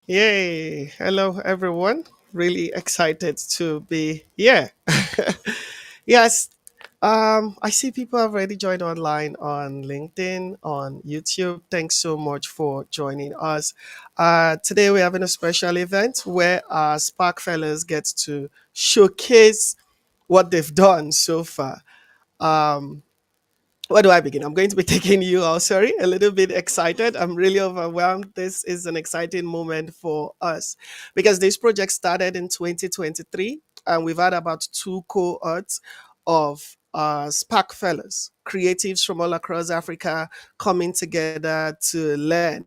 Yay! Hello, everyone. Really excited to be here. Yes, I see people have already joined online on LinkedIn, on YouTube. Thanks so much for joining us. Today, we're having a special event where our Spark fellows get to showcase what they've done so far. Um, where do I begin? I'm going to be taking you all, sorry, a little bit excited. I'm really overwhelmed. This is an exciting moment for us because this project started in 2023 and we've had about two cohorts of Spark fellows, creatives from all across Africa coming together to learn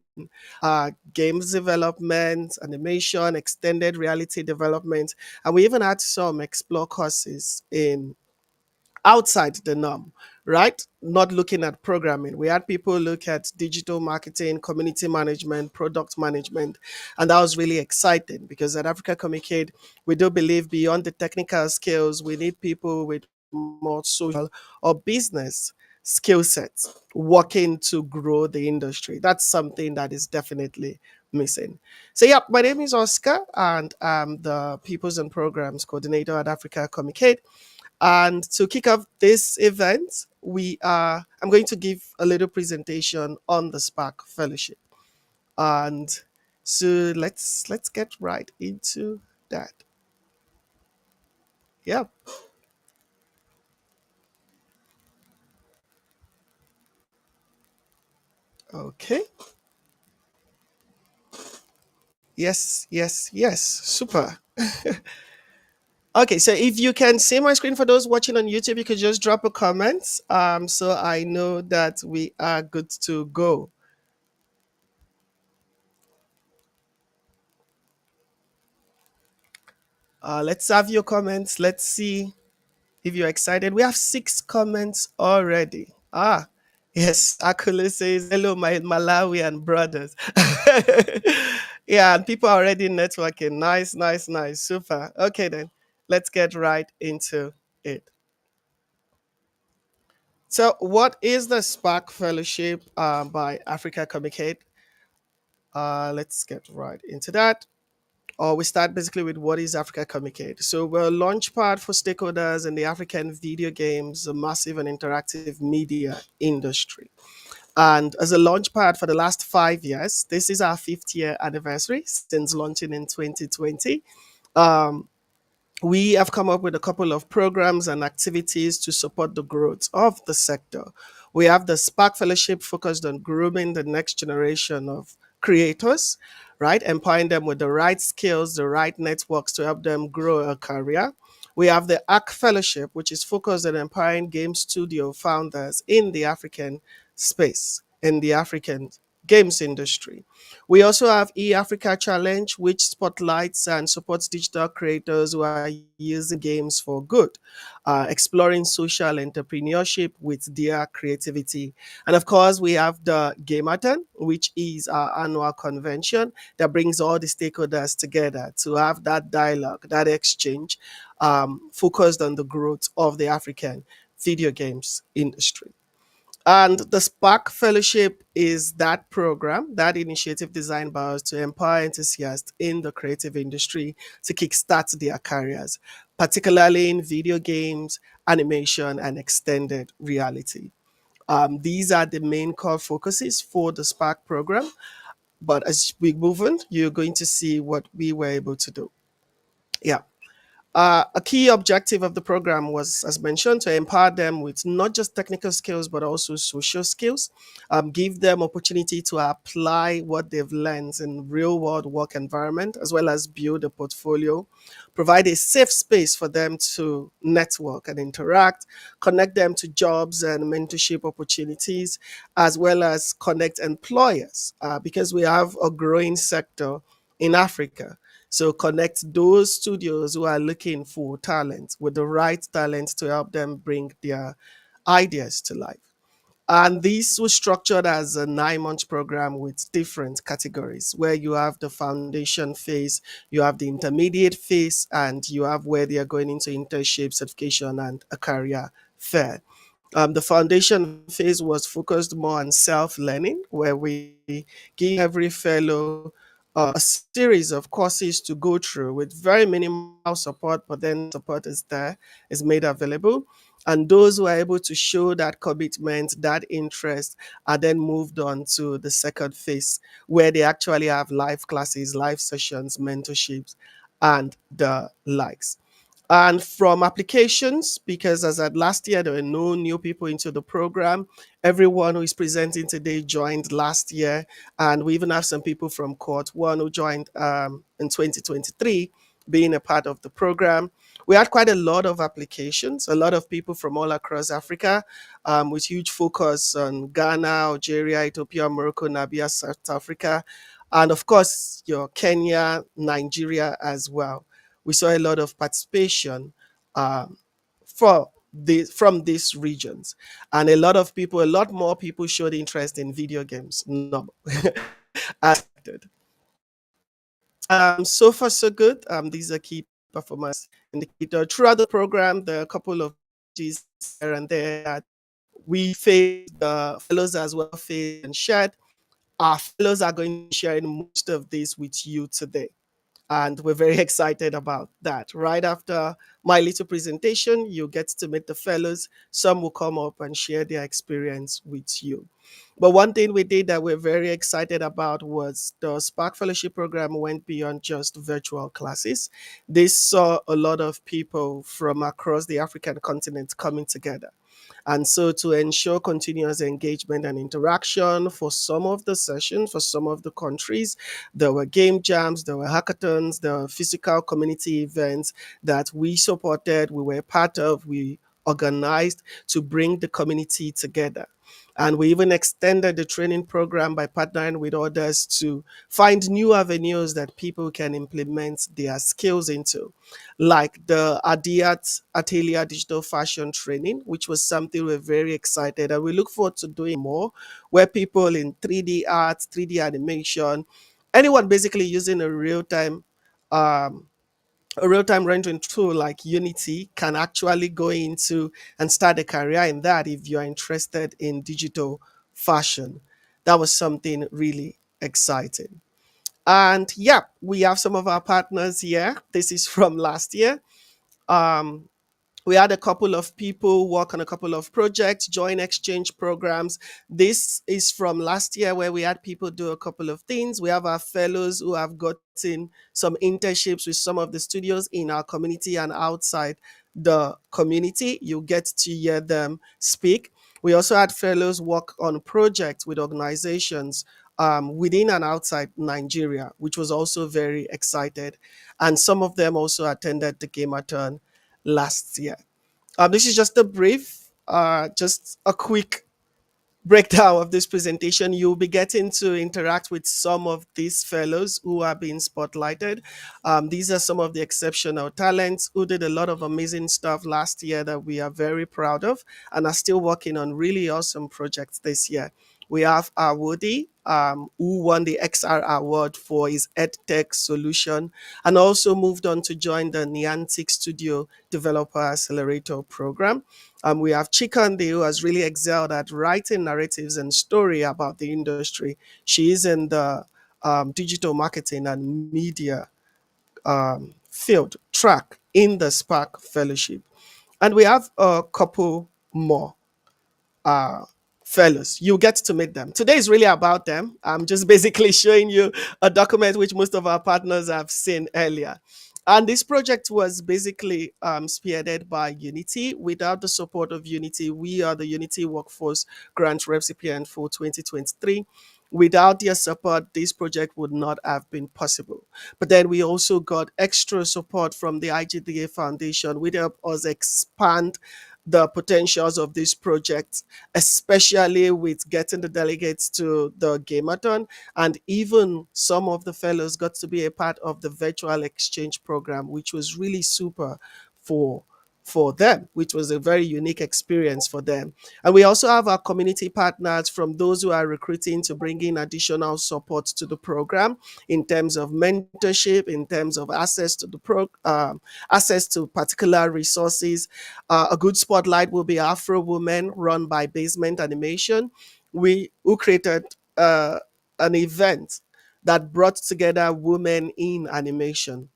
games development, animation, extended reality development. And we even had some explore courses in outside the norm, right? Not looking at programming. We had people look at digital marketing, community management, product management, and that was really exciting because at Africa Communicate, we do believe beyond the technical skills, we need people with more social or business skill sets working to grow the industry. That's something that is definitely missing. So, yeah, my name is Oscar, and I'm the Peoples and Programs Coordinator at Africa Communicate. And to kick off this event, I'm going to give a little presentation on the Spark Fellowship. And so let's get right into that. Yeah. Okay. Yes, yes, yes. Super. Okay, so if you can see my screen for those watching on YouTube, you could just drop a comment. So I know that we are good to go. Let's have your comments. Let's see if you're excited. We have six comments already. Yes. Akule says, hello, my Malawian brothers. Yeah, and people are already networking. Nice, nice, nice. Super. Okay, then let's get right into it. So, what is the Spark Fellowship by Africa Communicate? Let's get right into that. Or we start basically with what is Africa Communicate. So we're a launchpad for stakeholders in the African video games, a massive and interactive media industry. And as a launchpad for the last 5 years, this is our fifth year anniversary since launching in 2020. Um, we have come up with a couple of programs and activities to support the growth of the sector. We have the Spark Fellowship focused on grooming the next generation of creators, right? Empowering them with the right skills, the right networks to help them grow a career. We have the ARC Fellowship, which is focused on empowering game studio founders in the African space, in the African games industry. We also have eAfrica Challenge, which spotlights and supports digital creators who are using games for good, exploring social entrepreneurship with their creativity. And of course, we have the Gamerton, which is our annual convention that brings all the stakeholders together to have that dialogue, that exchange, focused on the growth of the African video games industry. And the Spark Fellowship is that program, that initiative designed by us to empower enthusiasts in the creative industry to kickstart their careers, particularly in video games, animation, and extended reality. These are the main core focuses for the Spark program. But as we move on, you're going to see what we were able to do. Yeah. A key objective of the program was, as mentioned, to empower them with not just technical skills but also social skills, give them opportunity to apply what they've learned in real world work environment, as well as build a portfolio, provide a safe space for them to network and interact, connect them to jobs and mentorship opportunities, as well as connect employers, because we have a growing sector in Africa, so connect those studios who are looking for talent with the right talent to help them bring their ideas to life. And this was structured as a 9 month program with different categories where you have the foundation phase, you have the intermediate phase, and you have where they are going into internship, certification, and a career fair. The foundation phase was focused more on self learning, where we give every fellow a series of courses to go through with very minimal support, but then support is there, is made available. And those who are able to show that commitment, that interest, are then moved on to the second phase, where they actually have live classes, live sessions, mentorships, and the likes. And from applications, because as at last year, there were no new people into the program. Everyone who is presenting today joined last year. And we even have some people from cohort one who joined in 2023, being a part of the program. We had quite a lot of applications, a lot of people from all across Africa, with huge focus on Ghana, Algeria, Ethiopia, Morocco, Namibia, South Africa, and of course, your Kenya, Nigeria as well. We saw a lot of participation um, from these regions, and a lot of people, a lot more people showed interest in video games. No, as expected. So far so good. These are key performance indicator throughout the program. There are a couple of challenges here and there that we face, the fellows as well face and shared. Our fellows are going to be sharing most of this with you today, and we're very excited about that. Right after my little presentation, you get to meet the fellows. Some will come up and share their experience with you. But one thing we did that we're very excited about was the Spark Fellowship program went beyond just virtual classes. This saw a lot of people from across the African continent coming together. And so, to ensure continuous engagement and interaction for some of the sessions, for some of the countries, there were game jams, there were hackathons, there were physical community events that we supported, we were part of, we organized to bring the community together. And we even extended the training program by partnering with others to find new avenues that people can implement their skills into, like the Adiat Atelier Digital Fashion Training, which was something we're very excited and we look forward to doing more, where people in 3D art, 3D animation, anyone basically using um, a real-time rendering tool like Unity can actually go into and start a career in that if you're interested in digital fashion. That was something really exciting. And yeah, we have some of our partners here. This is from last year. Um, we had a couple of people work on a couple of projects, join exchange programs. This is from last year where we had people do a couple of things. We have our fellows who have gotten some internships with some of the studios in our community and outside the community. You get to hear them speak. We also had fellows work on projects with organizations within and outside Nigeria, which was also very excited. And some of them also attended the Gamerton last year. This is just a brief, just a quick breakdown of this presentation. You'll be getting to interact with some of these fellows who are being spotlighted. These are some of the exceptional talents who did a lot of amazing stuff last year that we are very proud of and are still working on really awesome projects this year. We have Woody, who won the XR award for his EdTech solution and also moved on to join the Niantic Studio Developer Accelerator program. We have Chikande, who has really excelled at writing narratives and story about the industry. She is in the digital marketing and media field track in the Spark Fellowship. And we have a couple more uh, fellows. You get to meet them. Today is really about them. I'm just basically showing you a document which most of our partners have seen earlier. And this project was basically spearheaded by Unity. Without the support of Unity, we are the Unity Workforce Grant recipient for 2023. Without their support, this project would not have been possible. But then we also got extra support from the IGDA Foundation, which helped us expand the potentials of this project, especially with getting the delegates to the Gamerton. And even some of the fellows got to be a part of the virtual exchange program, which was really super for for them, which was a very unique experience for them. And we also have our community partners from those who are recruiting to bring in additional support to the program in terms of mentorship, in terms of access to access to particular resources. A good spotlight will be Afro Women, run by Basement Animation. We who created an event that brought together women in animation,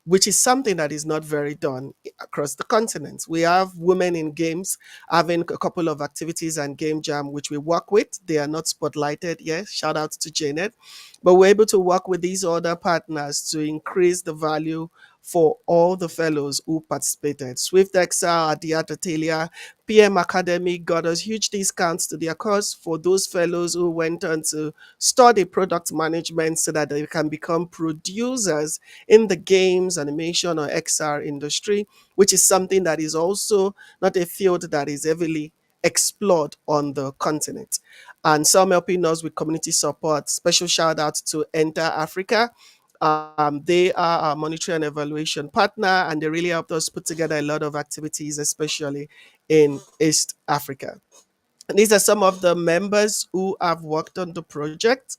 which is something that is not very done across the continent. We have women in games having a couple of activities and game jam, which we work with. They are not spotlighted yet. Shout out to Janet. But we're able to work with these other partners to increase the value for all the fellows who participated. Swift Excel, Adia Tatilia, PM Academy got us huge discounts to their course for those fellows who went on to study product management so that they can become producers in the games, animation, or XR industry, which is something that is also not a field that is heavily explored on the continent. And some helping us with community support. Special shout out to Enter Africa. They are our monitoring and evaluation partner, and they really helped us put together a lot of activities, especially in East Africa. And these are some of the members who have worked on the project.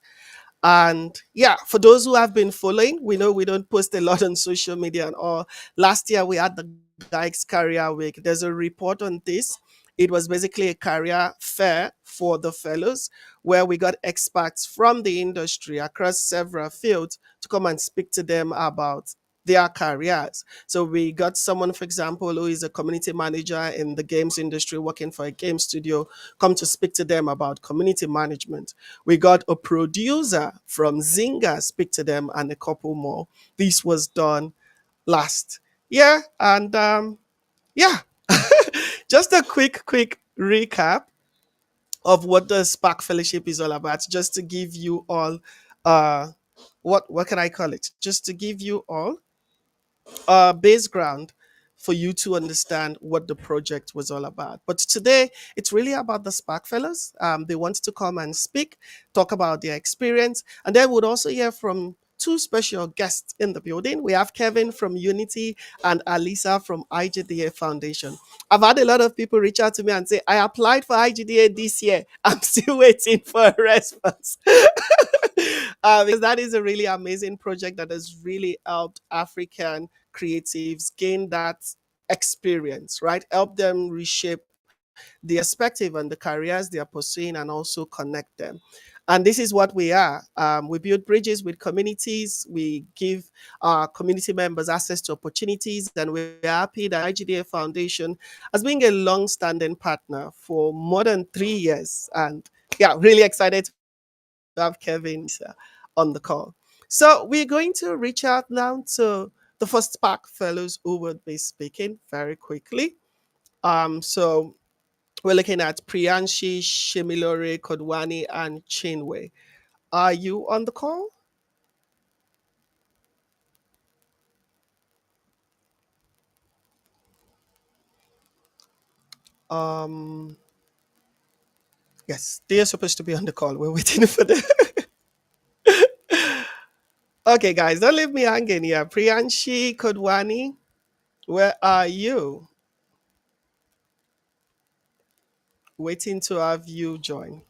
And yeah, for those who have been following, we know we don't post a lot on social media and all. Last year we had the Guys Career Week. There's a report on this. It was basically a career fair for the fellows where we got experts from the industry across several fields to come and speak to them about their careers. So we got someone, for example, who is a community manager in the games industry working for a game studio, come to speak to them about community management. We got a producer from Zynga speak to them and a couple more. This was done last year. And yeah, just a quick recap of what the Spark Fellowship is all about, just to give you all uh what can I call it? Just to give you all base ground for you to understand what the project was all about. But today, it's really about the Spark Fellows. They want to come and speak, talk about their experience, and then we'll also hear from two special guests in the building. We have Kevin from Unity and Alisa from IGDA Foundation. I've had a lot of people reach out to me and say, I applied for IGDA this year. I'm still waiting for a response. Because that is a really amazing project that has really helped African creatives gain that experience, right? Help them reshape their perspective on the careers they are pursuing and also connect them. And this is what we are. We build bridges with communities. We give our community members access to opportunities. And we're happy that IGDA Foundation has been a long-standing partner for more than 3 years. And yeah, really excited to have Kevin on the call. So we're going to reach out now to the first Spark Fellows who will be speaking very quickly. So we're looking at Priyanshi, Shemilore, Kodwani, and Chinwe. Are you on the call? Um, yes, they are supposed to be on the call. We're waiting for them. Okay, guys, don't leave me hanging here. Priyanshi, Kodwani, where are you? Waiting to have you join.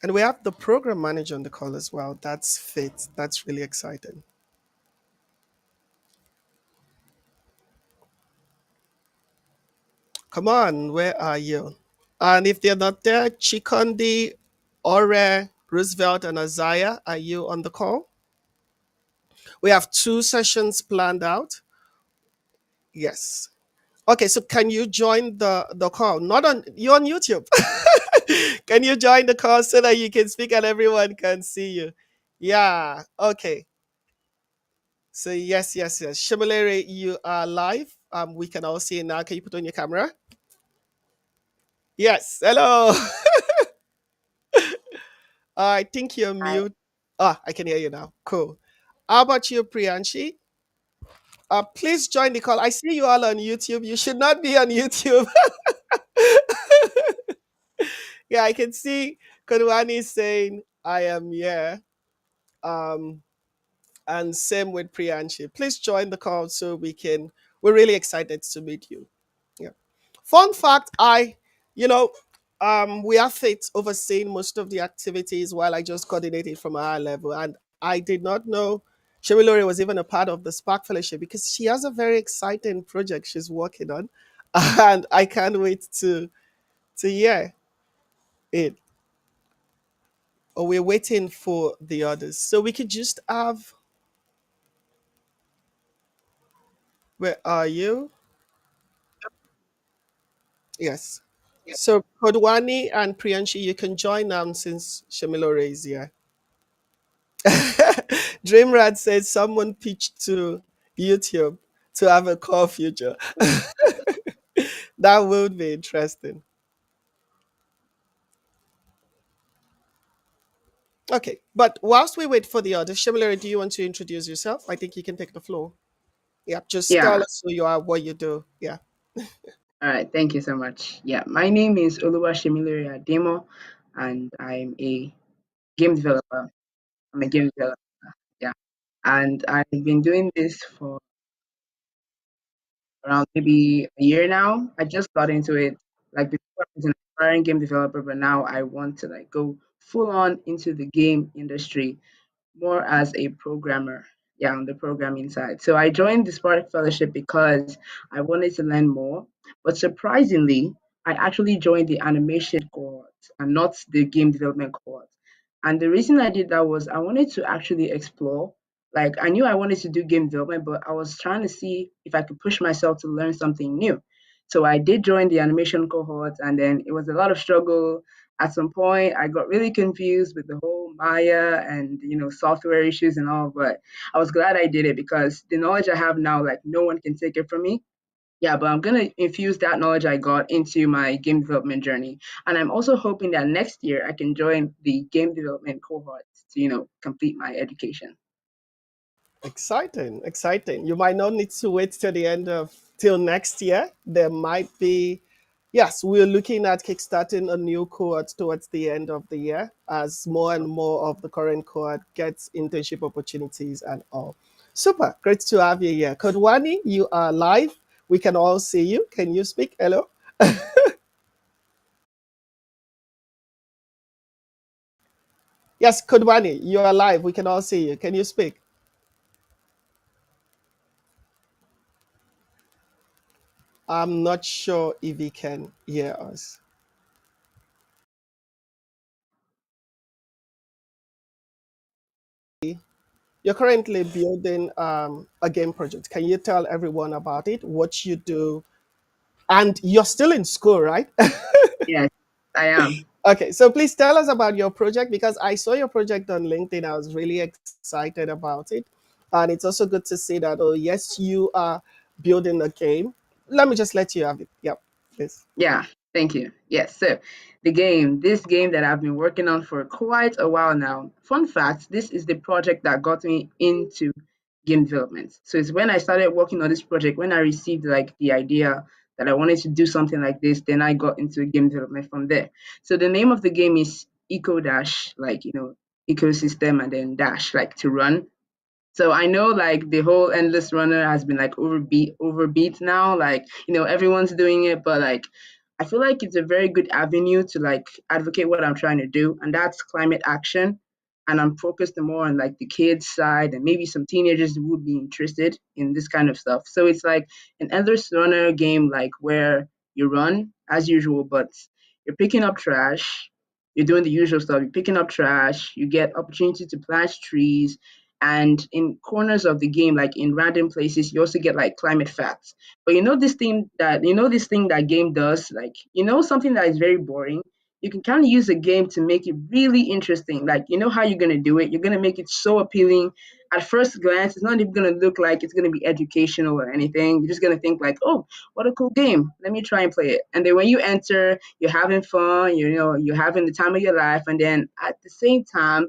And we have the program manager on the call as well. That's Fit. That's really exciting. Come on, where are you? And if they're not there, Chikondi, Ore, Roosevelt, and Isaiah, are you on the call? We have two sessions planned out. Yes. Okay, so can you join the call? Not on you're on YouTube. Can you join the call so that you can speak and everyone can see you? Yeah. Okay. So yes. Shimulere, you are live. We can all see you now. Can you put on your camera? Yes. Hello. I think you're Hi. mute. Ah, I can hear you now. Cool. How about you, Priyanshi? Please join the call. I see you all on YouTube. You should not be on YouTube. Yeah, I can see Kodwani saying, I am here. Um, and same with Priyanshi. Please join the call so we're really excited to meet you. Yeah. Fun fact, you know, we have Faith overseeing most of the activities while I just coordinated from a higher level. And I did not know Sherry Lori was even a part of the Spark Fellowship because she has a very exciting project she's working on. And I can't wait to hear it. or we're waiting for the others. So we could just have, where are you? Yes. So Kodwani and Priyanshi, you can join since Shamilore is here. Dreamrad says someone pitched to YouTube to have a core future. That would be interesting. Okay, but whilst we wait for the others, Shamilore, do you want to introduce yourself? I think you can take the floor. Yeah, just tell Yeah. us who you are, what you do. Yeah. All right. Thank you so much. Yeah. My name is Oluwashimileri Ademo, and I'm a game developer. I'm a game developer. Yeah. And I've been doing this for around maybe a year now. I just got into it. Like before, I was an aspiring game developer, but now I want to like go full on into the game industry more as a programmer. Yeah, on the programming side. So I joined the Spark Fellowship because I wanted to learn more. But surprisingly, I actually joined the animation cohort and not the game development cohort. And the reason I did that was I wanted to actually explore. Like I knew I wanted to do game development, but I was trying to see if I could push myself to learn something new. So I did join the animation cohort, and then it was a lot of struggle. At some point I got really confused with the whole Maya and software issues and all, but I was glad I did it because the knowledge I have now, like no one can take it from me. Yeah, but I'm gonna infuse that knowledge I got into my game development journey. And I'm also hoping that next year I can join the game development cohort to, complete my education. Exciting, exciting. You might not need to wait till the end of till next year. There might be, yes, we're looking at kickstarting a new cohort towards the end of the year as more and more of the current cohort gets internship opportunities and all. Super, great to have you here. Kodwani, you are live. We can all see you. Can you speak? Hello. Yes, Kodwani, you are live. We can all see you. Can you speak? I'm not sure if he can hear us. You're currently building a game project. Can you tell everyone about it, what you do? And you're still in school, right? Yes, I am. Okay, so please tell us about your project because I saw your project on LinkedIn. I was really excited about it. And it's also good to see that, oh, yes, you are building a game. Let me just let you have it. Yep, please. Yeah, thank you. Yes, so this game that I've been working on for quite a while now. Fun fact, this is the project that got me into game development. So it's when I started working on this project, when I received like the idea that I wanted to do something like this, then I got into game development from there. So the name of the game is Eco Dash, like, ecosystem and then dash, like to run. So I know like the whole endless runner has been like overbeat now. Like, everyone's doing it, but like I feel like it's a very good avenue to like advocate what I'm trying to do, and that's climate action. And I'm focused more on like the kids side and maybe some teenagers who would be interested in this kind of stuff. So it's like an endless runner game, like where you run as usual, but you're picking up trash. You're doing the usual stuff. You're picking up trash. You get opportunity to plant trees, and in corners of the game, like in random places, you also get like climate facts. But this thing that game does, like something that is very boring, you can kind of use a game to make it really interesting. Like, how you're gonna do it. You're gonna make it so appealing. At first glance, it's not even gonna look like it's gonna be educational or anything. You're just gonna think like, oh, what a cool game. Let me try and play it. And then when you enter, you're having fun, you're having the time of your life, and then at the same time,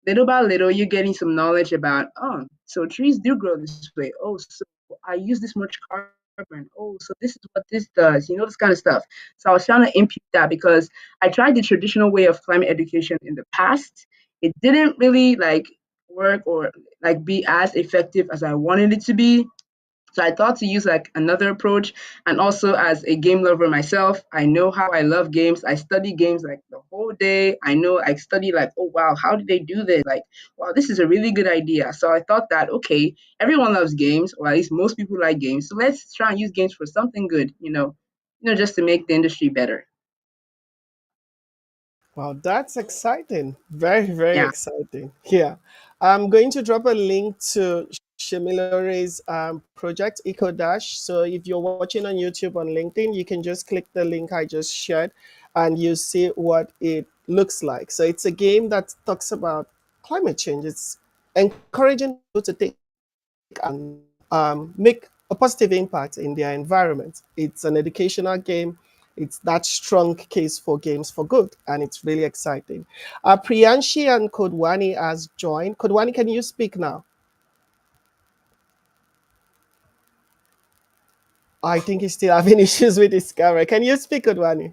little by little, you're getting some knowledge about, oh, so trees do grow this way. Oh, so I use this much carbon. Oh, so this is what this does, this kind of stuff. So I was trying to impute that because I tried the traditional way of climate education in the past. It didn't really like work or like be as effective as I wanted it to be. So I thought to use like another approach. And also, as a game lover myself, I know how I love games. I study games like the whole day. I know I study like, oh wow, how did they do this? Like, wow, this is a really good idea. So I thought that, okay, everyone loves games, or at least most people like games. So let's try and use games for something good, just to make the industry better. Wow, that's exciting. Very, very Yeah. exciting. Yeah. I'm going to drop a link to Shemilore's project, Eco Dash. So if you're watching on YouTube on LinkedIn, you can just click the link I just shared and you see what it looks like. So it's a game that talks about climate change. It's encouraging people to take and make a positive impact in their environment. It's an educational game. It's that strong case for games for good, and it's really exciting. Priyanshi and Kodwani has joined. Kodwani, can you speak now? I think he's still having issues with his camera. Can you speak, Kodwani?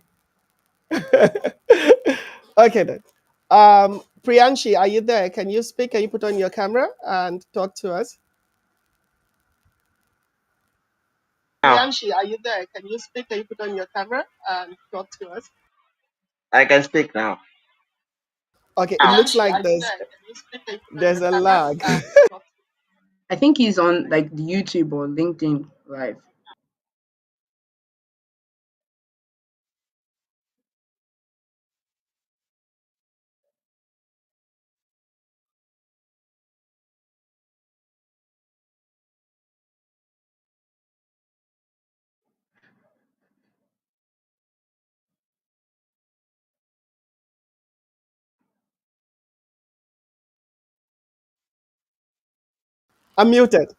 Okay then. Priyanshi, are you there? Can you speak? Can you put on your camera and talk to us? Now, Priyanshi, are you there? Can you speak? Can you put on your camera and talk to us? I can speak now. Okay, it looks like there's a lag. I think he's on like YouTube or LinkedIn Live. I'm muted.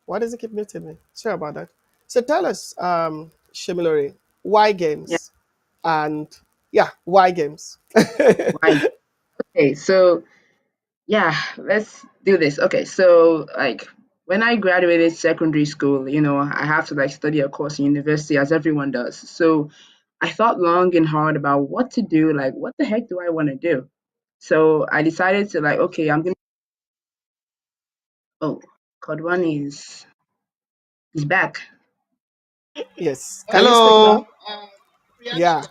Why does it keep muting me? Sorry about that. So tell us, Shimilori, why Yeah. games? And yeah, why games? Why? Okay, so yeah, let's do this. Okay, so like when I graduated secondary school, I have to like study a course in university as everyone does. So I thought long and hard about what to do, like what the heck do I want to do? So I decided to like, okay, I'm gonna oh, Kodwani is back. Yes. Can you speak Hello. now? Yeah.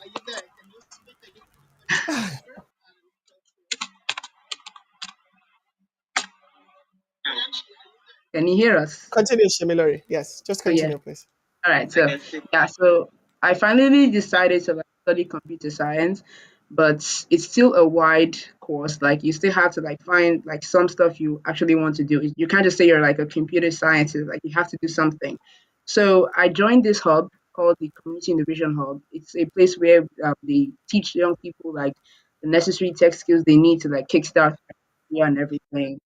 Can you hear us? Continue, Shimilori. Yes, just Oh yeah. continue, please. All right, I so can speak. yeah, so I finally decided to like study computer science, but it's still a wide course. Like you still have to like find like some stuff you actually want to do. You can't just say you're like a computer scientist. Like you have to do something. So I joined this hub called the Community Innovation Hub. It's a place where they teach young people like the necessary tech skills they need to like kickstart their career and everything.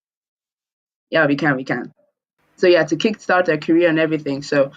Yeah, we can. So yeah, to kickstart their career and everything. So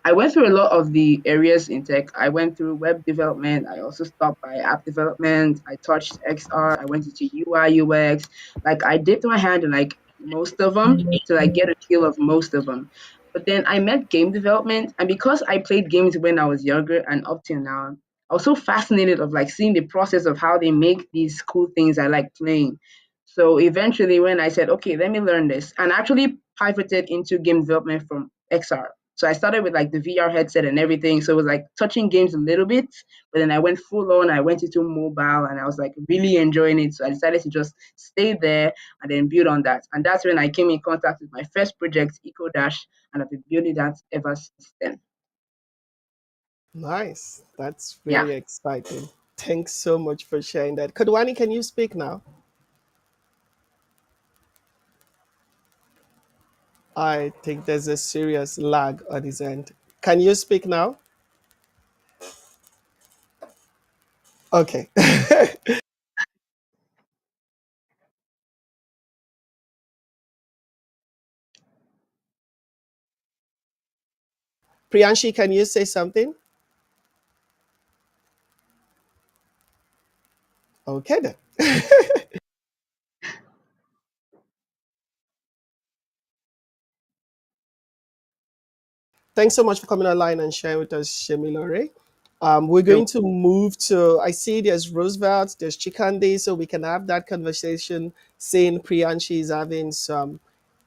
I went through a lot of the areas in tech. I went through web development. I also stopped by app development. I touched XR. I went into UI UX. Like I dipped my hand in like most of them to like get a feel of most of them. But then I met game development, and because I played games when I was younger and up till now, I was so fascinated of like seeing the process of how they make these cool things I like playing. So eventually, when I said, okay, let me learn this, and actually pivoted into game development from XR. So I started with like the VR headset and everything. So it was like touching games a little bit, but then I went full on. I went into mobile and I was like really enjoying it. So I decided to just stay there and then build on that. And that's when I came in contact with my first project, Eco Dash, and I've been building that ever since then. Nice. That's Yeah. really exciting. Thanks so much for sharing that. Kodwani, can you speak now? I think there's a serious lag on his end. Can you speak now? Okay. Priyanshi, can you say something? Okay then. Thanks so much for coming online and sharing with us, Shemilore. We're So going to move to, I see there's Roosevelt, there's Chikande, so we can have that conversation saying Priyanshi is having some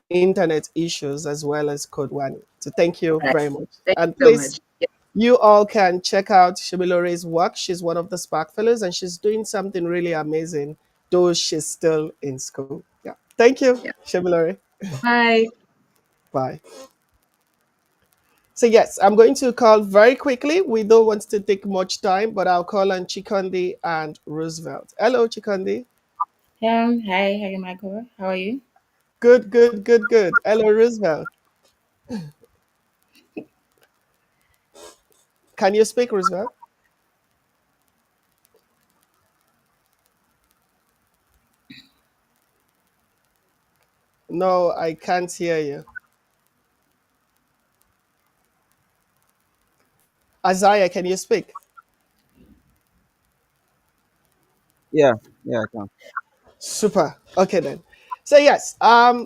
internet issues as well as Kodwani. So thank you all right. very much. Thank And you so please, much. Yeah. you all can check out Shemilore's work. She's one of the Spark Fellows and she's doing something really amazing though she's still in school. Yeah. Thank you, Yeah. Shemilore. Bye. Bye. So yes, I'm going to call very quickly. We don't want to take much time, but I'll call on Chikondi and Roosevelt. Hello, Chikondi. Hi, Michael. How are you? Good, good, good, good. Hello, Roosevelt. Can you speak, Roosevelt? No, I can't hear you. Isaiah, can you speak? Yeah, yeah, I can. Super. Okay then. So yes,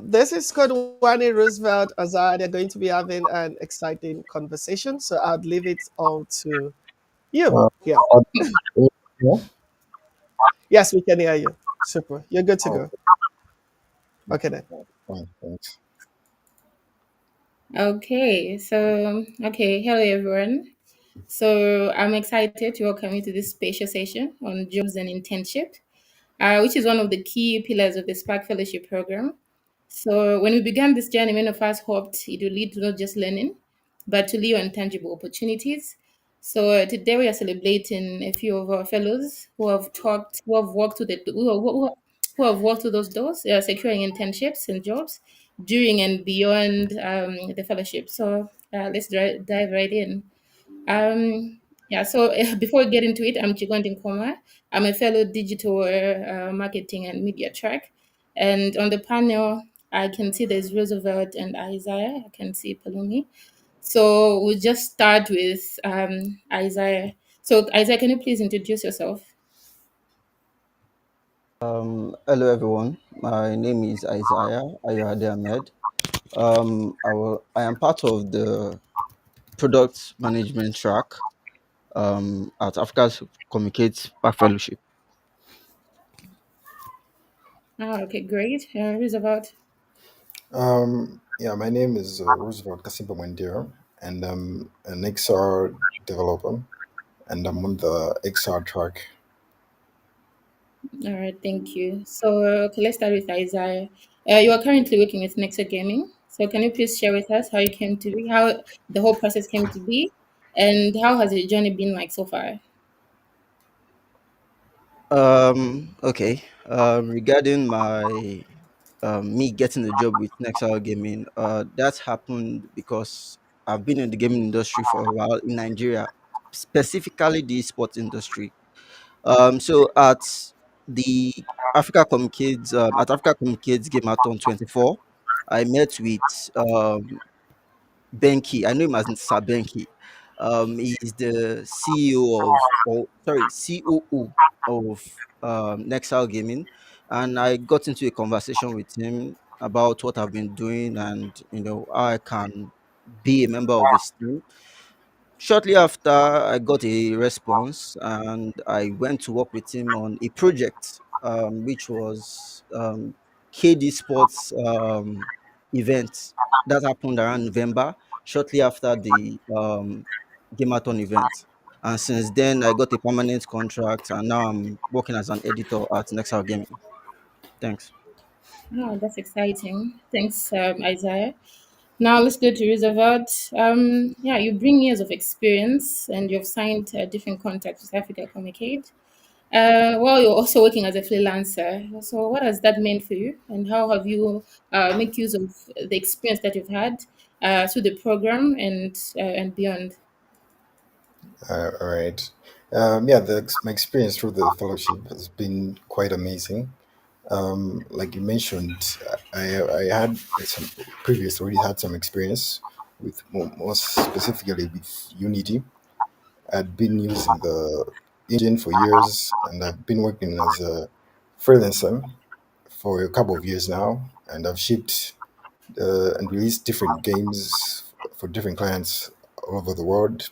this is Kodwani Roosevelt Azar. They're going to be having an exciting conversation. So I'd leave it all to you. Uh, Yeah. uh, yeah. Yes, we can hear you. Super. You're good to Oh, go. Okay then. fine, thanks. Hello everyone. So I'm excited to welcome you to this special session on jobs and internship, which is one of the key pillars of the Spark Fellowship program. So when we began this journey, many of us hoped it would lead to not just learning, but to lead on tangible opportunities. So today we are celebrating a few of our fellows who have walked to who have walked through those doors, securing internships and jobs during and beyond the fellowship. So let's dive right in. Before we get into it, I'm Chigondi Nkoma. I'm a fellow digital marketing and media track. And on the panel, I can see there's Roosevelt and Isaiah. I can see Palumi. So we'll just start with Isaiah. So, Isaiah, can you please introduce yourself? Hello everyone. My name is Isaiah Ayade Ahmed. I am part of the product management track at Africa's Communicate Spark Fellowship. Oh, okay, great. Roosevelt. Yeah, my name is Roosevelt Kasimba Mwendira, and I'm an XR developer, and I'm on the XR track. All right, thank you. So, okay, let's start with Isaiah. You are currently working with Nexa Gaming. So, can you please share with us how you came to be, how the whole process came to be, and how has your journey been like so far? Okay. Regarding my me getting a job with Nexal Gaming, that happened because I've been in the gaming industry for a while in Nigeria, specifically the sports industry. So the Africa Communicates Gameathon 24, I met with Benki. I know him as Sir Benki. He's the CEO of, or sorry, COO of Nexal Gaming, and I got into a conversation with him about what I've been doing and how I can be a member of his team. Shortly after, I got a response and I went to work with him on a project, which was KD Sports event that happened around November, shortly after the Gameathon event. And since then, I got a permanent contract and now I'm working as an editor at Nexal Gaming. Thanks. Oh, that's exciting. Thanks, Isaiah. Now let's go to Roosevelt. Yeah, you bring years of experience and you've signed different contracts with Africa Communicate. While you're also working as a freelancer. So, what has that meant for you, and how have you make use of the experience that you've had through the program and beyond? All right. Yeah, my experience through the fellowship has been quite amazing. Like you mentioned, I had some previous already had some experience with more specifically with Unity. I'd been using the engine for years, and I've been working as a freelancer for a couple of years now, and I've shipped and released different games for different clients all over the world,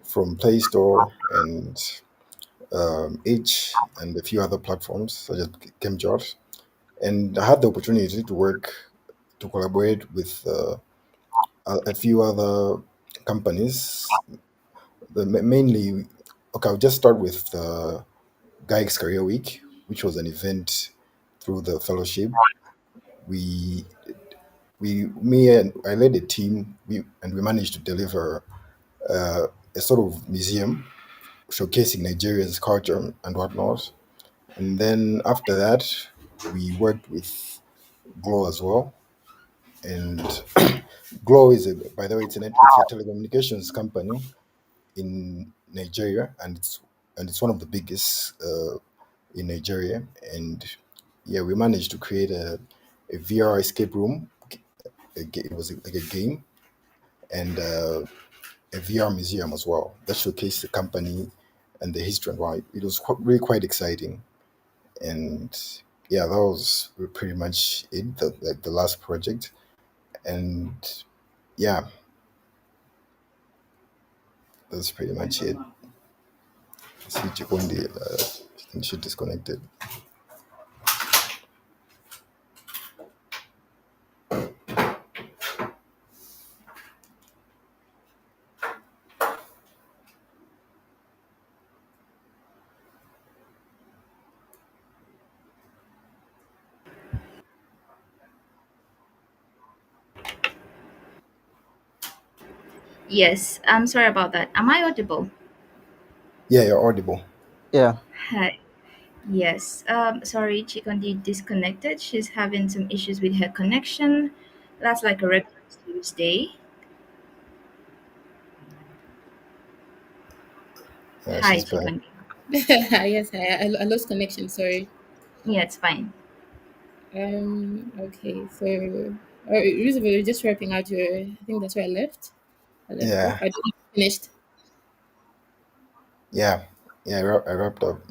from Play Store and Itch and a few other platforms such as GameJot. And I had the opportunity to collaborate with a few other companies. Mainly, okay, I'll just start with Guy's Career Week, which was an event through the fellowship. We me and I led a team. We managed to deliver a sort of museum showcasing Nigeria's culture and whatnot. And then after that, we worked with Glow as well. And Glow is a, by the way, it's a telecommunications company in Nigeria, and it's one of the biggest in Nigeria. And yeah, we managed to create a VR escape room. It was like a game, and a VR museum as well that showcased the company and the history and why it was really quite exciting. And yeah, that was pretty much it. Like the last project, and yeah, that's pretty much it. See, Chikondi, I think she disconnected. Yes, I'm sorry about that. Am I audible? Yeah, you're audible. Yeah. Hi. Yes. Sorry, Chikondi disconnected. She's having some issues with her connection. That's like a regular Tuesday. Yeah, Hi, she's back. Chikondi. Yes, I lost connection. Sorry. Yeah, it's fine. Okay. So, Elizabeth, just wrapping out your. I think that's where I left. I left off. Yeah, I don't know if you finished. yeah, yeah. I wrapped up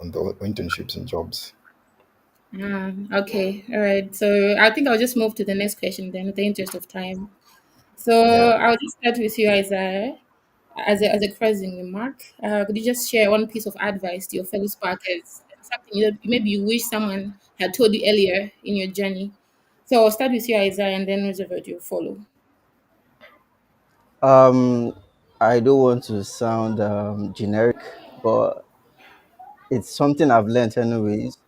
on the internships and jobs. Okay. All right. So I think I'll just move to the next question then, in the interest of time. So Yeah. I'll just start with you, Isaiah. As a closing remark, could you just share one piece of advice to your fellow sparkers? Something maybe you wish someone had told you earlier in your journey. So I'll start with you, Isaiah, and then Roosevelt will follow. Um, I don't want to sound generic, but it's something I've learned anyways.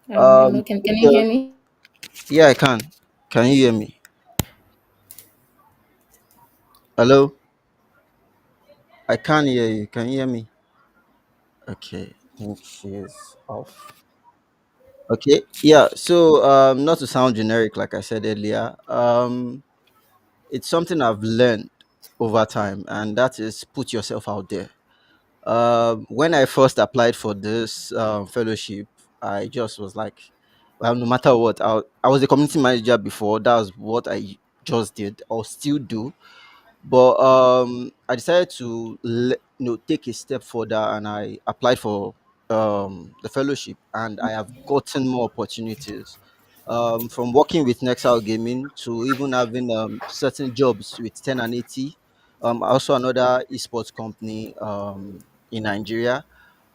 Hello, can you hear The- me? yeah, I can. Can you hear me? Hello? I can hear you. Can you hear me? Okay, I think she's off. Okay, yeah. So, not to sound generic, like I said earlier, it's something I've learned over time, and that is put yourself out there. When I first applied for this fellowship, I just was like, well, no matter what, I was a community manager before. That was what I just did, or still do. But I decided to take a step further, and I applied for the fellowship, and I have gotten more opportunities. From working with Nexal Gaming to even having certain jobs with 10 and 80. Also another esports company in Nigeria.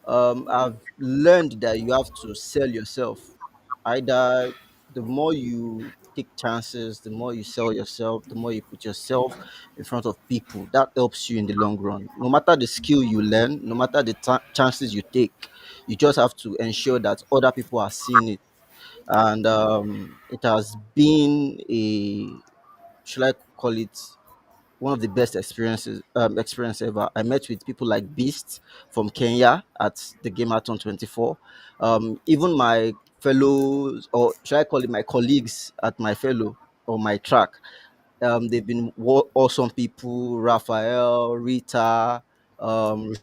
I've learned that you have to sell yourself. Either the more you take chances, the more you sell yourself, the more you put yourself in front of people. That helps you in the long run. No matter the skill you learn, no matter the chances you take, you just have to ensure that other people are seeing it. And it has been a, should I call it, one of the best experience ever. I met with people like Beast from Kenya at the Gameathon 24. Even my fellows, or should I call it my colleagues at my fellow or my track, they've been awesome people. Raphael, Rita, um,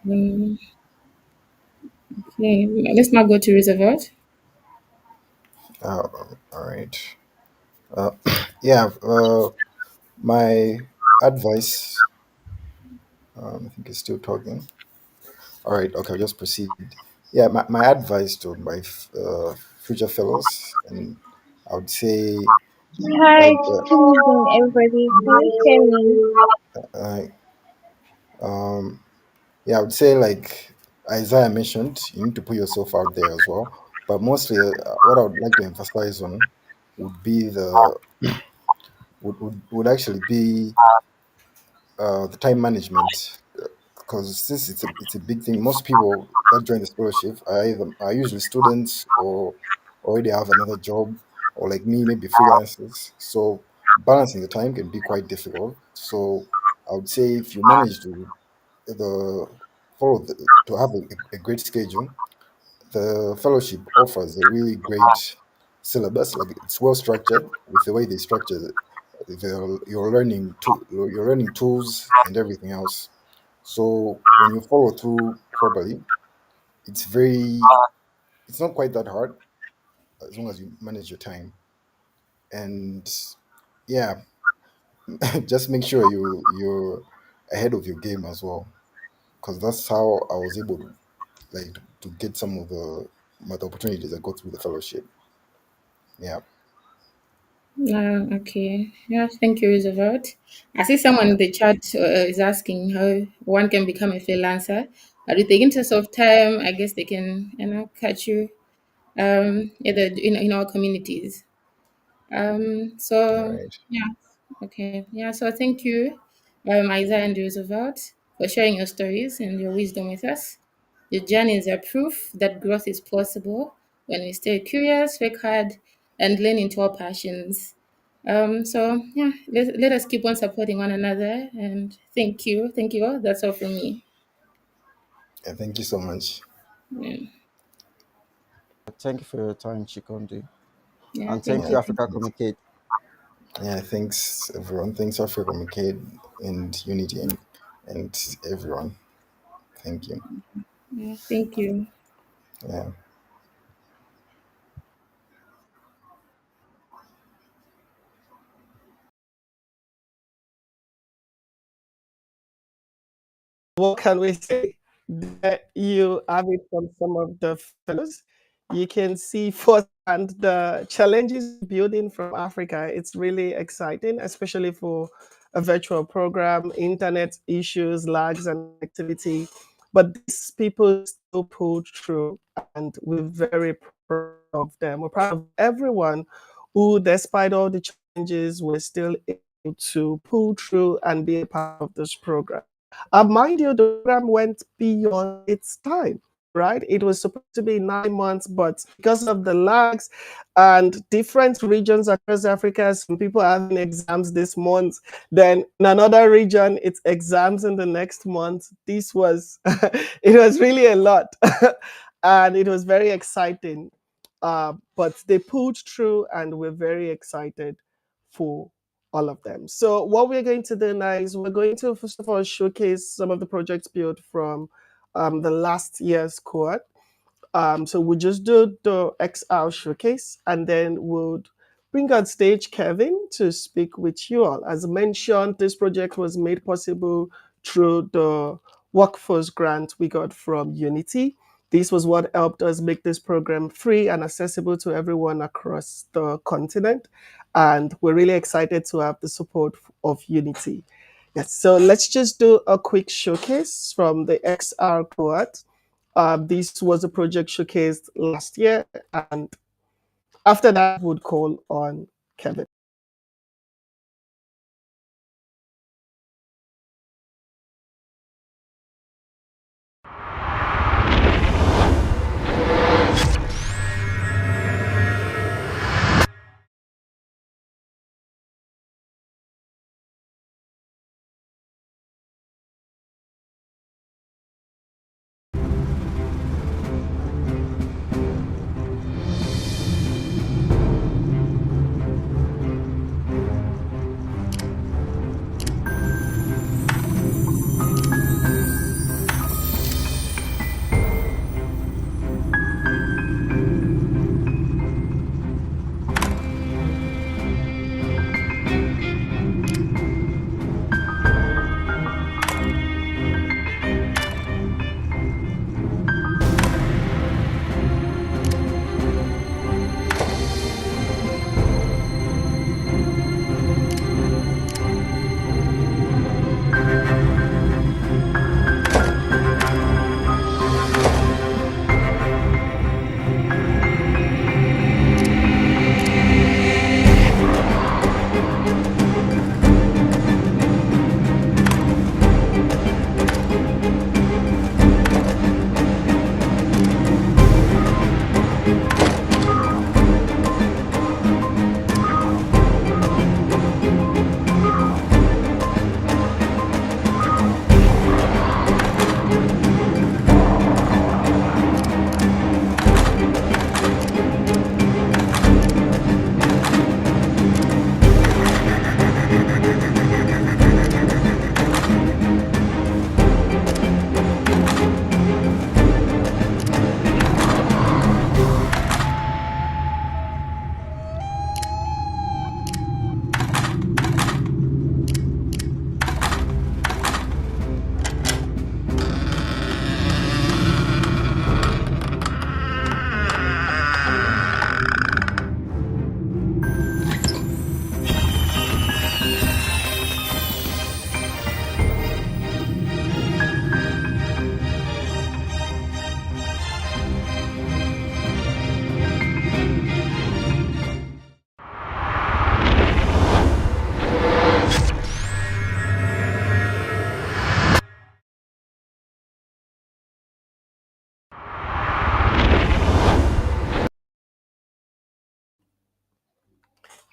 Mm, okay, let's now go to Roosevelt. Uh, all right. Uh, yeah. My advice. I think it's still talking. All right. Okay. I'll just proceed. Yeah. My advice to my future fellows, and I would say Hi, like good evening, everybody. Can you hear me? uh, um yeah, I would say like Isaiah mentioned, you need to put yourself out there as well. But mostly, what I would like to emphasize on would be the would actually be the time management, because since it's a big thing, most people that join the scholarship are usually students or already have another job, or like me, maybe freelancers. So balancing the time can be quite difficult. So I would say if you manage the to have a great schedule, the fellowship offers a really great syllabus. Like it's well structured with the way they structure it. You're learning tools and everything else. So when you follow through properly, it's very it's not quite that hard as long as you manage your time. And yeah, just make sure you're ahead of your game as well, because that's how I was able to get some of the opportunities I got through the fellowship. Yeah. Okay. Yeah, thank you, Roosevelt. I see someone in the chat is asking how one can become a freelancer. But with the interest of time, I guess they can, catch you either in our communities. All So right. yeah, okay, yeah. So thank you, Isaiah and Roosevelt, for sharing your stories and your wisdom with us. Your journeys are proof that growth is possible when we stay curious, work hard, and lean into our passions. So yeah, let us keep on supporting one another. And thank you all. That's all from me. And thank you so much. Yeah, Thank you for your time, Chikondi. yeah. And Thank thank Yeah. you, you. Africa Communicate. Yeah. Thanks everyone. Thanks Africa Communicate and Unity and everyone. Thank you. Yeah, thank you. Yeah. What can we say? There you have it from some of the fellows. You can see firsthand the challenges building from Africa. It's really exciting, especially for a virtual program, internet issues, lags, and activity. But these people still pulled through, and we're very proud of them. We're proud of everyone who, despite all the challenges, were still able to pull through and be a part of this program. Mind you, the program went beyond its time, right? It was supposed to be 9 months, but because of the lags and different regions across Africa, some people are having exams this month. Then in another region, it's exams in the next month. This was, it was really a lot. And it was very exciting. But they pulled through, and we're very excited for all of them. So what we're going to do now is we're going to first of all showcase some of the projects built from the last year's cohort. So we'll just do the XR showcase, and then we'll bring on stage Kevin to speak with you all. As mentioned, this project was made possible through the workforce grant we got from Unity. This was what helped us make this program free and accessible to everyone across the continent. And we're really excited to have the support of Unity. Yes, so let's just do a quick showcase from the XR cohort. This was a project showcased last year, and after that, would call on Kevin.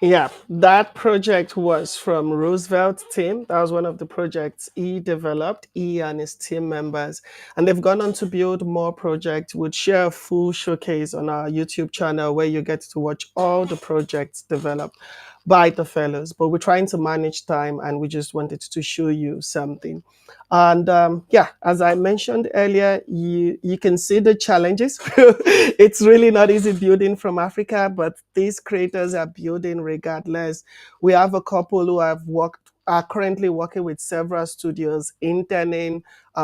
Yeah, that project was from Roosevelt's team. That was one of the projects he developed, he and his team members. And they've gone on to build more projects. We'd share a full showcase on our YouTube channel where you get to watch all the projects developed by the fellows. But we're trying to manage time and we just wanted to show you something. And yeah, as I mentioned earlier, you can see the challenges. It's really not easy building from Africa, but these creators are building regardless. We have a couple who have worked are currently working with several studios, interning.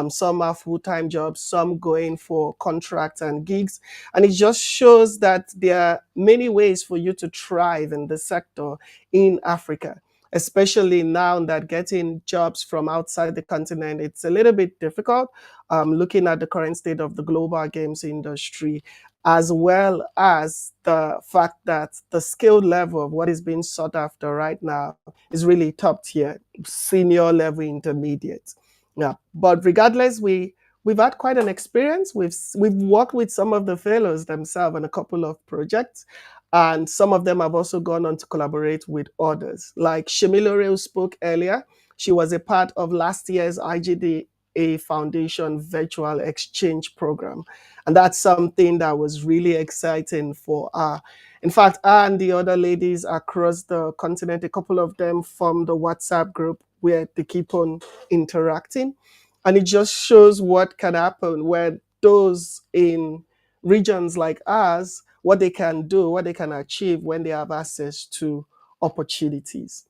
Some are full-time jobs, some going for contracts and gigs, and it just shows that there are many ways for you to thrive in the sector in Africa, especially now that getting jobs from outside the continent, it's a little bit difficult. Looking at the current state of the global games industry, as well as the fact that the skill level of what is being sought after right now is really top tier, senior level, intermediate. Yeah, but regardless, we've had quite an experience. We've worked with some of the fellows themselves on a couple of projects, and some of them have also gone on to collaborate with others. Like Shemilore, who spoke earlier, she was a part of last year's IGDA Foundation Virtual Exchange Program. And that's something that was really exciting for her. In fact, her and the other ladies across the continent, a couple of them formed the WhatsApp group where they keep on interacting. And it just shows what can happen where those in regions like ours, what they can do, what they can achieve when they have access to opportunities.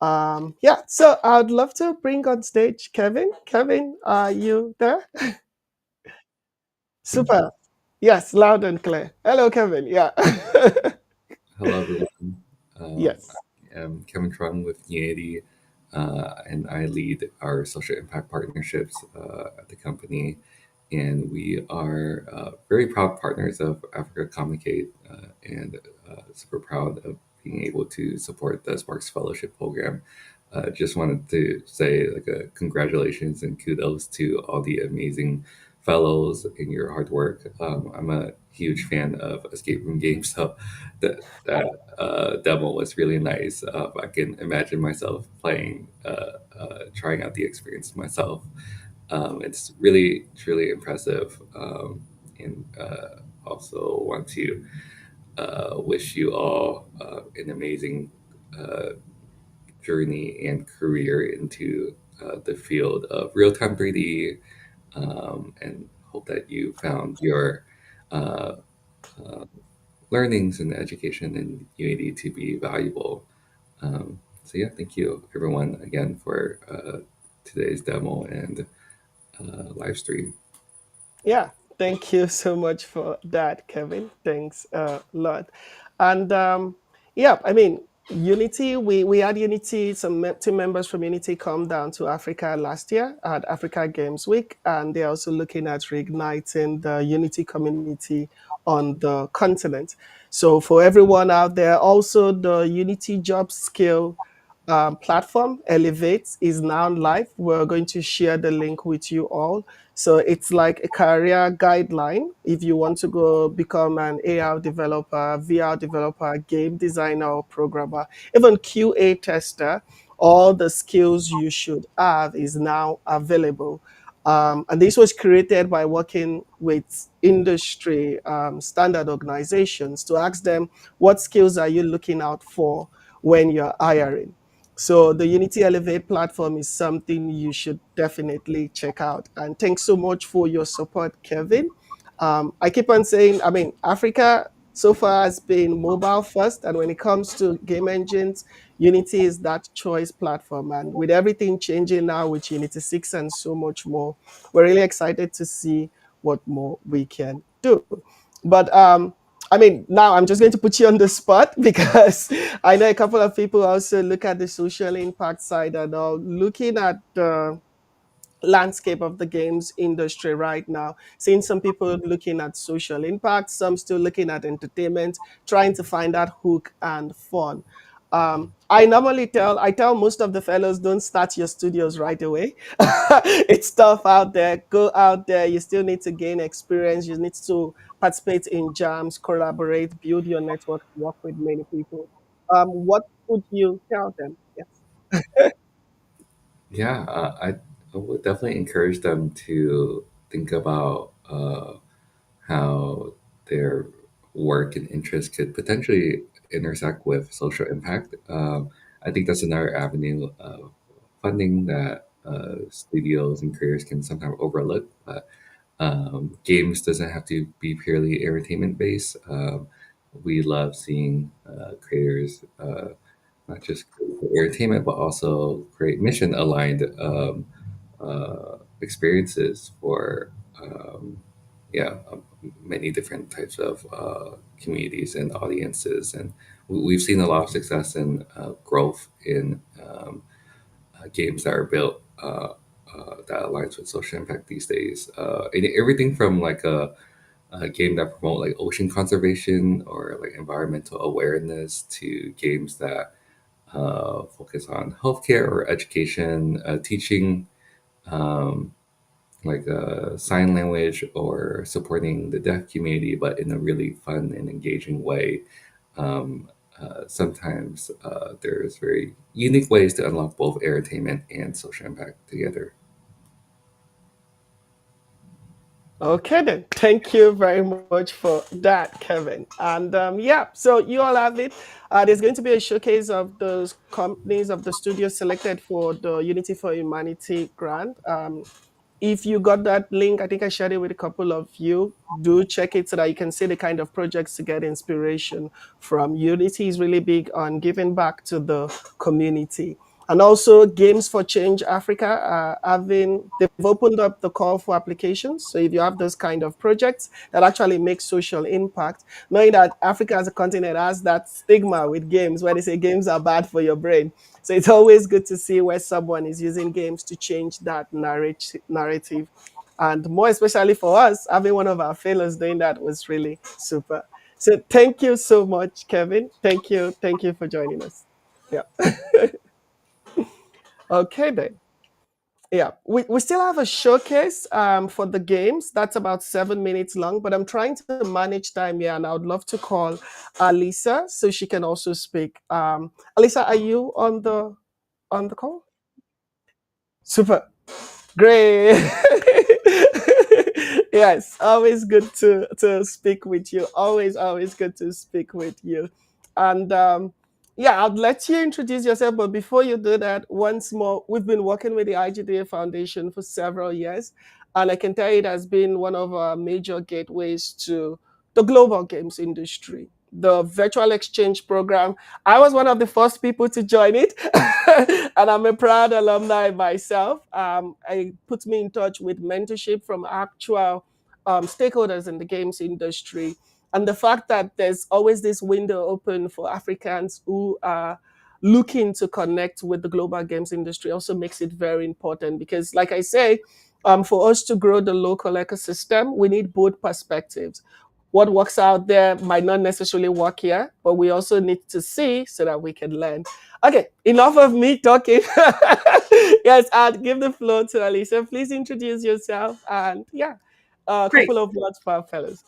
Yeah, so I'd love to bring on stage Kevin. Kevin, are you there? Super. Yes, loud and clear. Hello, Kevin. Yeah. Hello, everyone. Yes. I am Kevin Trung with Unity, and I lead our social impact partnerships at the company. And we are very proud partners of Africa Communicate and super proud of being able to support the Sparks Fellowship Program. Just wanted to say like a congratulations and kudos to all the amazing fellows in your hard work. I'm a huge fan of escape room games, so that demo was really nice. I can imagine myself playing, trying out the experience myself. It's really truly impressive, and also want to wish you all an amazing uh, journey and career into the field of real time 3D, and hope that you found your uh, uh, learnings and education in UAD to be valuable. So, yeah, thank you everyone again for today's demo and live stream. Yeah. Thank you so much for that, Kevin. Thanks a lot. And yeah, I mean, Unity, we had Unity, some team members from Unity come down to Africa last year at Africa Games Week, and they're also looking at reigniting the Unity community on the continent. So for everyone out there, also the Unity job skill platform Elevate is now live. We're going to share the link with you all. So it's like a career guideline if you want to go become an AR developer, VR developer, game designer, or programmer, even QA tester. All the skills you should have is now available. And this was created by working with industry standard organizations to ask them what skills are you looking out for when you're hiring. So the Unity Elevate platform is something you should definitely check out. And thanks so much for your support, Kevin. I keep on saying, I mean, Africa so far has been mobile first, and when it comes to game engines, Unity is that choice platform. And with everything changing now with Unity 6 and so much more, we're really excited to see what more we can do. But I mean, now I'm just going to put you on the spot because I know a couple of people also look at the social impact side and all, looking at the landscape of the games industry right now. Seeing some people looking at social impact, some still looking at entertainment, trying to find that hook and fun. I tell most of the fellows, don't start your studios right away. It's tough out there. Go out there. You still need to gain experience. You need to participate in jams, collaborate, build your network, work with many people. what would you tell them? Yes. Yeah, I would definitely encourage them to think about how their work and interests could potentially intersect with social impact. I think that's another avenue of funding that studios and creators can sometimes overlook. But games doesn't have to be purely entertainment based. We love seeing creators not just create for entertainment, but also create mission aligned experiences for yeah, many different types of communities and audiences. And we've seen a lot of success and growth in games that are built that aligns with social impact these days. And everything from like a game that promote like ocean conservation or like environmental awareness to games that focus on healthcare or education, teaching um, like sign language or supporting the deaf community, but in a really fun and engaging way. Um, Sometimes there's very unique ways to unlock both entertainment and social impact together. Okay, then. Thank you very much for that, Kevin. And yeah, so you all have it. There's going to be a showcase of those companies of the studios selected for the Unity for Humanity grant. If you got that link, I think I shared it with a couple of you. Do check it so that you can see the kind of projects to get inspiration from. Unity is really big on giving back to the community. And also, Games for Change Africa, they've opened up the call for applications. So if you have those kind of projects that actually make social impact, knowing that Africa as a continent has that stigma with games where they say games are bad for your brain. So it's always good to see where someone is using games to change that narrative. And more especially for us, having one of our fellows doing that was really super. So thank you so much, Kevin. Thank you. Thank you for joining us. Yeah. Okay, then. Yeah, we still have a showcase for the games. That's about 7 minutes long, but I'm trying to manage time here, and I would love to call Alisa so she can also speak. Alisa, are you on the call? Super. Great. Yes, always good to speak with you. Always good to speak with you. And yeah, I'll let you introduce yourself. But before you do that, once more, we've been working with the IGDA Foundation for several years. And I can tell you it has been one of our major gateways to the global games industry. The virtual exchange program, I was one of the first people to join it, and I'm a proud alumni myself. It puts me in touch with mentorship from actual stakeholders in the games industry. And the fact that there's always this window open for Africans who are looking to connect with the global games industry also makes it very important because, like I say, for us to grow the local ecosystem, we need both perspectives. What works out there might not necessarily work here, but we also need to see so that we can learn. Okay, enough of me talking. Yes, I'll give the floor to Alicia. Please introduce yourself and yeah, a Great. couple of words for our fellows.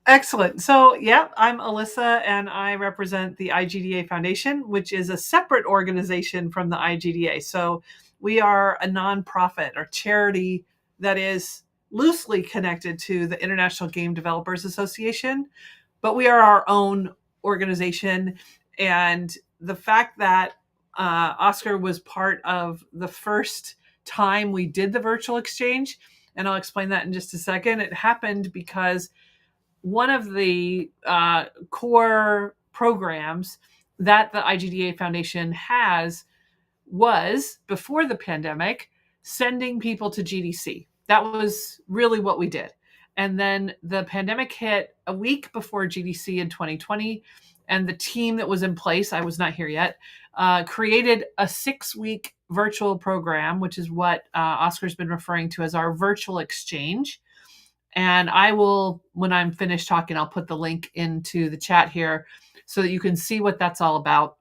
Excellent. So, yeah, I'm Alyssa and I represent the IGDA Foundation, which is a separate organization from the IGDA. So, we are a nonprofit or charity that is loosely connected to the International Game Developers Association, but we are our own organization. And the fact that Oscar was part of the first time we did the virtual exchange, and I'll explain that in just a second, it happened because one of the core programs that the IGDA Foundation has was, before the pandemic, sending people to GDC. That was really what we did. And then the pandemic hit a week before GDC in 2020. And the team that was in place, I was not here yet, created a 6-week virtual program, which is what Oscar's been referring to as our virtual exchange. And I will, when I'm finished talking, I'll put the link into the chat here so that you can see what that's all about.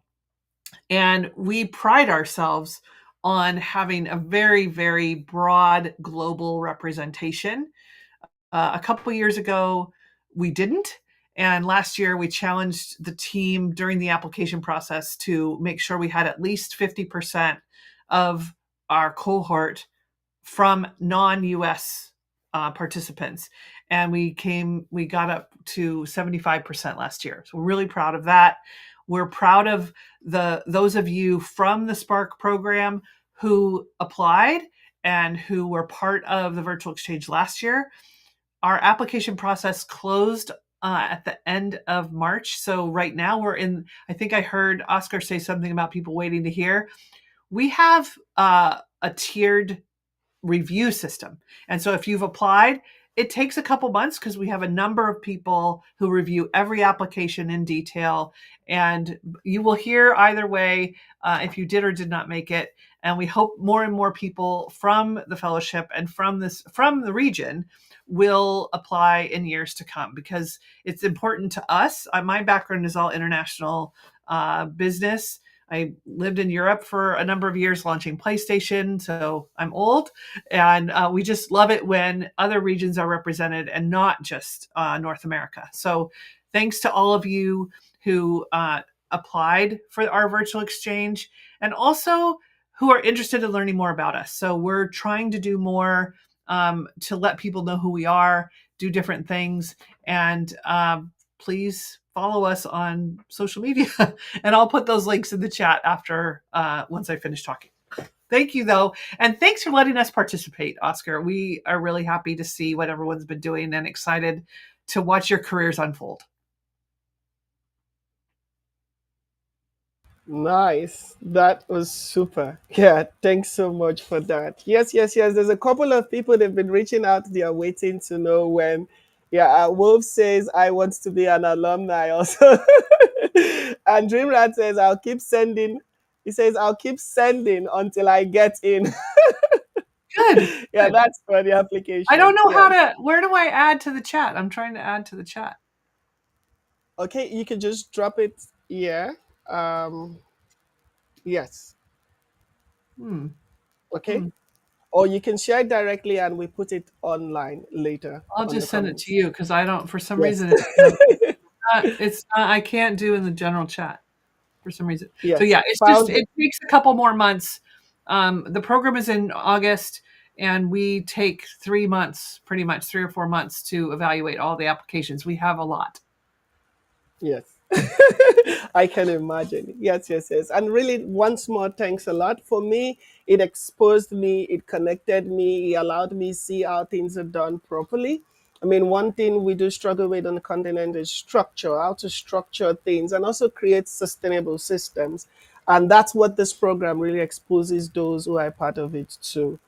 And we pride ourselves on having a very, very broad global representation. A couple years ago, we didn't. And last year, we challenged the team during the application process to make sure we had at least 50% of our cohort from non-US participants, and we got up to 75% last year. So we're really proud of that. We're proud of those of you from the Spark program who applied and who were part of the virtual exchange last year. Our application process closed at the end of March. So right now we're in, I think I heard Oscar say something about people waiting to hear. We have a tiered review system. And so if you've applied, it takes a couple months because we have a number of people who review every application in detail. And you will hear either way if you did or did not make it. And we hope more and more people from the fellowship and from the region will apply in years to come, because it's important to us. My background is all international business. I lived in Europe for a number of years launching PlayStation, so I'm old. And we just love it when other regions are represented and not just North America. So thanks to all of you who applied for our virtual exchange, and also who are interested in learning more about us. So we're trying to do more to let people know who we are, do different things, and please follow us on social media. And I'll put those links in the chat after once I finish talking. Thank you, though. And thanks for letting us participate, Oscar. We are really happy to see what everyone's been doing and excited to watch your careers unfold. Nice. That was super. Yeah, thanks so much for that. Yes, yes, yes. There's a couple of people that have been reaching out. They are waiting to know when. Yeah, Wolf says, I want to be an alumni also. And Dreamrat says, I'll keep sending. He says, I'll keep sending until I get in. Good. Yeah, Good. that's for the application. I don't know Yes. where do I add to the chat? I'm trying to add to the chat. Okay, you can just drop it here. Yes. Hmm. Okay. Hmm. Or you can share it directly and we put it online later I'll on the just send it to comments. you because I don't, for some Yes. reason, it's not, I can't do in the general chat for some reason. So Yes. yeah, it's just, Found it takes a couple more months. The program is in August, and we take 3 months, pretty much 3 or 4 months to evaluate all the applications. We have a lot. Yes. I can imagine. Yes, yes, yes. And really, once more, thanks a lot. For me, it exposed me, it connected me, it allowed me see how things are done properly. I mean, one thing we do struggle with on the continent is structure, how to structure things and also create sustainable systems. And that's what this program really exposes those who are part of it to.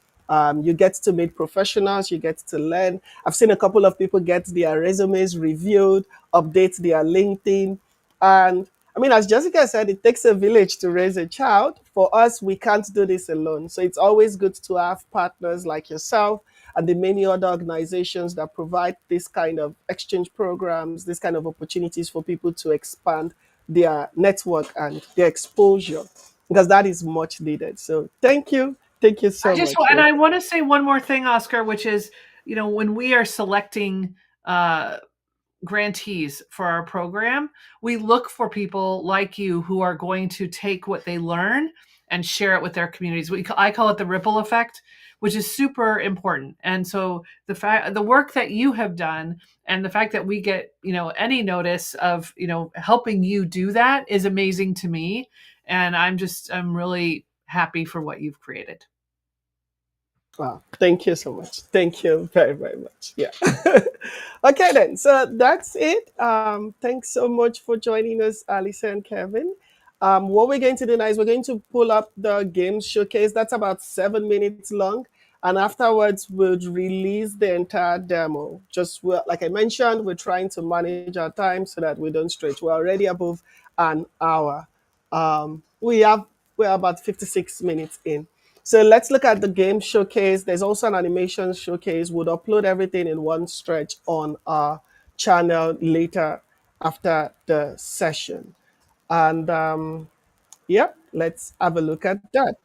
You get to meet professionals, you get to learn. I've seen a couple of people get their resumes reviewed, update their LinkedIn. And I mean, as Jessica said, it takes a village to raise a child. For us, we can't do this alone. So it's always good to have partners like yourself and the many other organizations that provide this kind of exchange programs, this kind of opportunities for people to expand their network and their exposure, because that is much needed. So thank you. Thank you so much. And Yes. I want to say one more thing, Oscar, which is, when we are selecting grantees for our program, we look for people like you who are going to take what they learn and share it with their communities. I call it the ripple effect, which is super important. And so the work that you have done and the fact that we get, any notice of, helping you do that is amazing to me. And I'm really happy for what you've created. Wow, thank you so much. Thank you very, very much. Yeah. Okay, then. So that's it. Thanks so much for joining us, Alisa and Kevin. What we're going to do now is we're going to pull up the game showcase. That's about 7 minutes long. And afterwards, we'll release the entire demo. Like I mentioned, we're trying to manage our time so that we don't stretch. We're already above an hour. We're about 56 minutes in. So let's look at the game showcase. There's also an animation showcase. We'll upload everything in one stretch on our channel later after the session. And yep, let's have a look at that.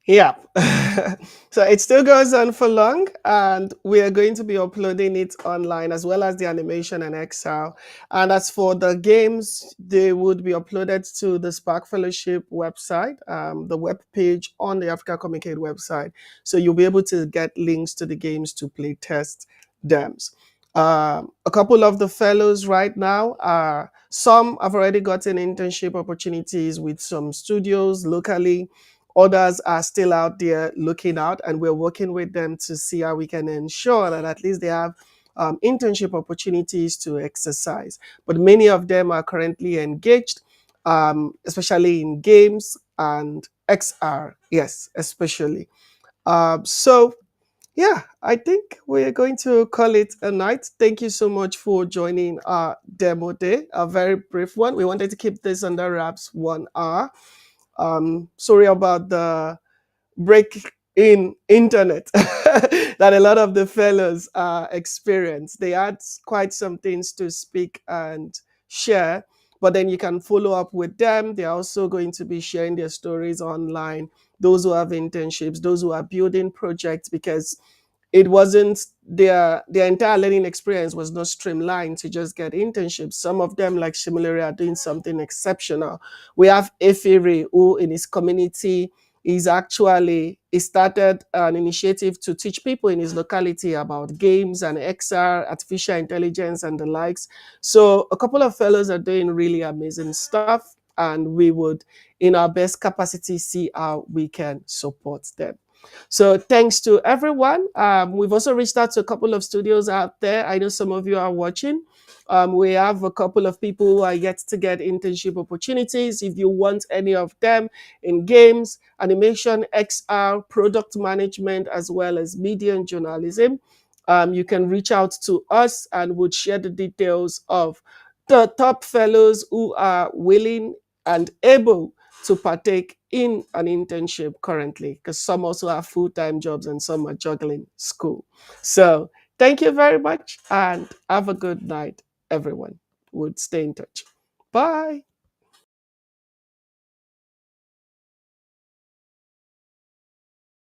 Yeah. So it still goes on for long, and we are going to be uploading it online as well as the animation and Excel. And as for the games, they would be uploaded to the Spark Fellowship website, the web page on the Africa Communicate website. So you'll be able to get links to the games to play test them. A couple of the fellows right now are some have already gotten internship opportunities with some studios locally. Others are still out there looking out, and we're working with them to see how we can ensure that at least they have internship opportunities to exercise. But many of them are currently engaged, especially in games and XR. Yes, especially. So yeah, I think we're going to call it a night. Thank you so much for joining our demo day, a very brief one. We wanted to keep this under wraps 1 hour. Sorry about the break in internet that a lot of the fellows experience. They had quite some things to speak and share, but then you can follow up with them. They're also going to be sharing their stories online, those who have internships, those who are building projects, because it wasn't their entire learning experience was not streamlined to just get internships. Some of them, like Shimilere, are doing something exceptional. We have Efiri, who in his community is actually he started an initiative to teach people in his locality about games and XR, artificial intelligence, and the likes. So a couple of fellows are doing really amazing stuff, and we would, in our best capacity, see how we can support them. So thanks to everyone. We've also reached out to a couple of studios out there. I know some of you are watching. We have a couple of people who are yet to get internship opportunities. If you want any of them in games, animation, XR, product management, as well as media and journalism, you can reach out to us and we'll share the details of the top fellows who are willing and able to partake in an internship currently, because some also have full-time jobs and some are juggling school. So thank you very much and have a good night, everyone. Would stay in touch. Bye.